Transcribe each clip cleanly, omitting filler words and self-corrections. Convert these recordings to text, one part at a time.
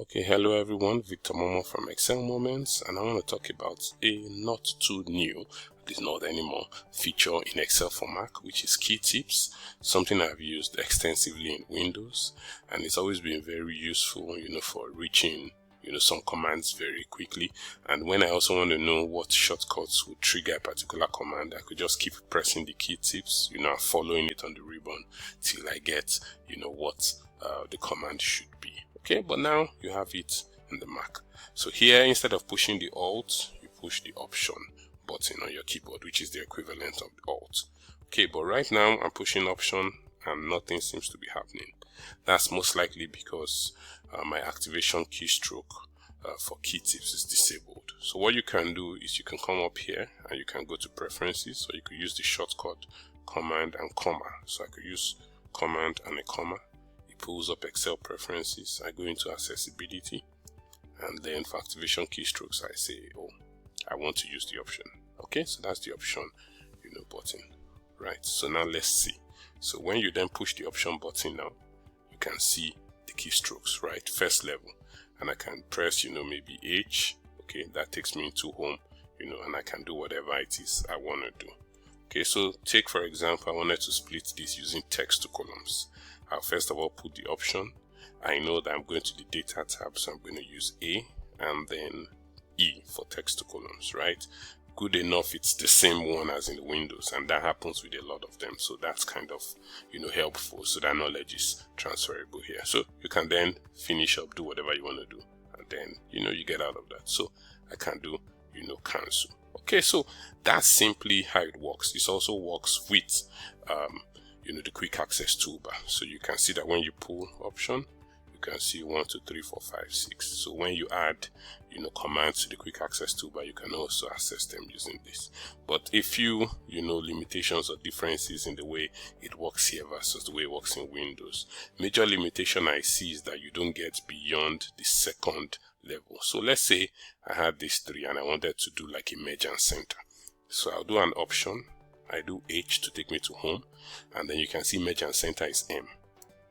Okay, hello everyone, Victor Momo from Excel Moments, and I want to talk about a not too new, at least not anymore, feature in Excel for Mac, which is key tips, something I've used extensively in Windows, and it's always been very useful, for reaching, some commands very quickly. And when I also want to know what shortcuts would trigger a particular command, I could just keep pressing the key tips, and following it on the ribbon till I get, what the command should be. Okay, but now you have it in the Mac. So here, instead of pushing the Alt, you push the Option button on your keyboard, which is the equivalent of the Alt. Okay, but right now I'm pushing Option and nothing seems to be happening. That's most likely because my activation keystroke for key tips is disabled. So what you can do is you can come up here and you can go to Preferences, or you could use the shortcut Command and Comma. So I could use Command and a comma. Pulls up Excel preferences. I go into accessibility, and then for activation keystrokes I say, oh, I want to use the option. Okay, so that's the option button, right? So now let's see. So when you then push the option button, now you can see the keystrokes, right? First level, and I can press maybe H. Okay, that takes me into home, and I can do whatever it is I want to do. Okay, so take for example, I wanted to split this using text to columns. I'll first of all put the option. I know that I'm going to the data tab, so I'm going to use A and then E for text to columns, right? Good enough, it's the same one as in the Windows, and that happens with a lot of them. So that's kind of helpful, so that knowledge is transferable here. So you can then finish up, do whatever you want to do, and then you get out of that. So I can do cancel. Okay, so that's simply how it works. This also works with the quick access toolbar. So you can see that when you pull option, you can see 1, 2, 3, 4, 5, 6. So when you add commands to the quick access toolbar, you can also access them using this. But a few limitations or differences in the way it works here versus the way it works in Windows. Major limitation I see is that you don't get beyond the second level. So let's say I had these three and I wanted to do like a merge and center. So I'll do an option. I do H to take me to home, and then you can see merge and center is M,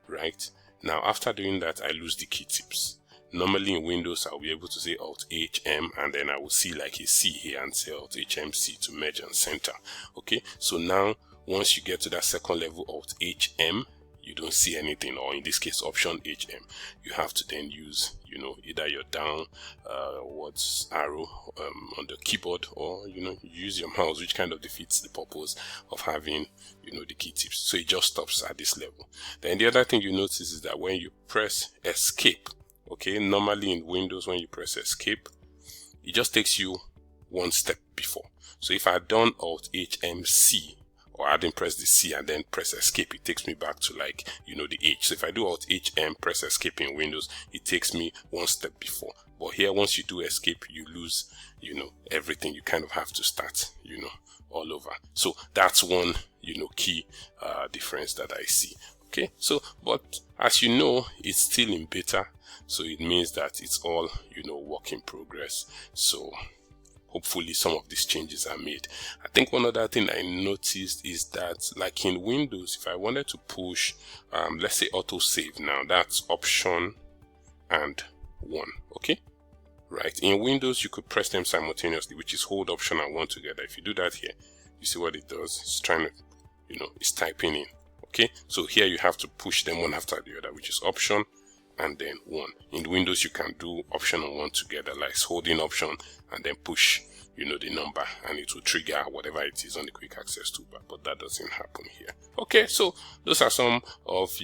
right? Now after doing that, I lose the key tips. Normally in Windows, I'll be able to say Alt H M, and then I will see like a C here and say Alt H M C to merge and center. Okay, so now once you get to that second level, Alt H M, you don't see anything, or in this case option HM. You have to then use either your down arrow on the keyboard, or use your mouse, which kind of defeats the purpose of having the key tips. So it just stops at this level. Then the other thing you notice is that when you press escape, okay, normally in Windows when you press escape, it just takes you one step before. So if I had done Alt HMC, or I didn't press the C and then press escape, it takes me back to like the H. So if I do Alt HM, press escape in Windows, it takes me one step before. But here, once you do escape, you lose everything. You kind of have to start all over. So that's one key difference that I see. Okay, so but as you know, it's still in beta, so it means that it's all work in progress. So hopefully some of these changes are made. I think one other thing I noticed is that like in Windows, if I wanted to push let's say auto save, now that's option and 1, okay, right? In Windows you could press them simultaneously, which is hold option and 1 together. If you do that here, you see what it does. It's trying to it's typing in. Okay, so here you have to push them one after the other, which is option and then 1. In Windows you can do option and 1 together, like holding option and then push the number, and it will trigger whatever it is on the quick access toolbar, but that doesn't happen here. Okay, so those are some of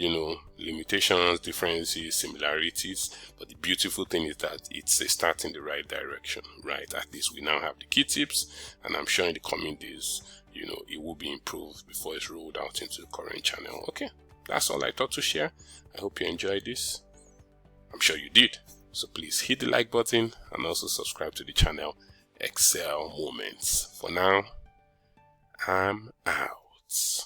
limitations, differences, similarities, but the beautiful thing is that it's a start in the right direction, right? At least we now have the key tips, and I'm sure in the coming days it will be improved before it's rolled out into the current channel. Okay, that's all I thought to share. I hope you enjoyed this. I'm sure you did. So please hit the like button and also subscribe to the channel Excel Moments. For now, I'm out.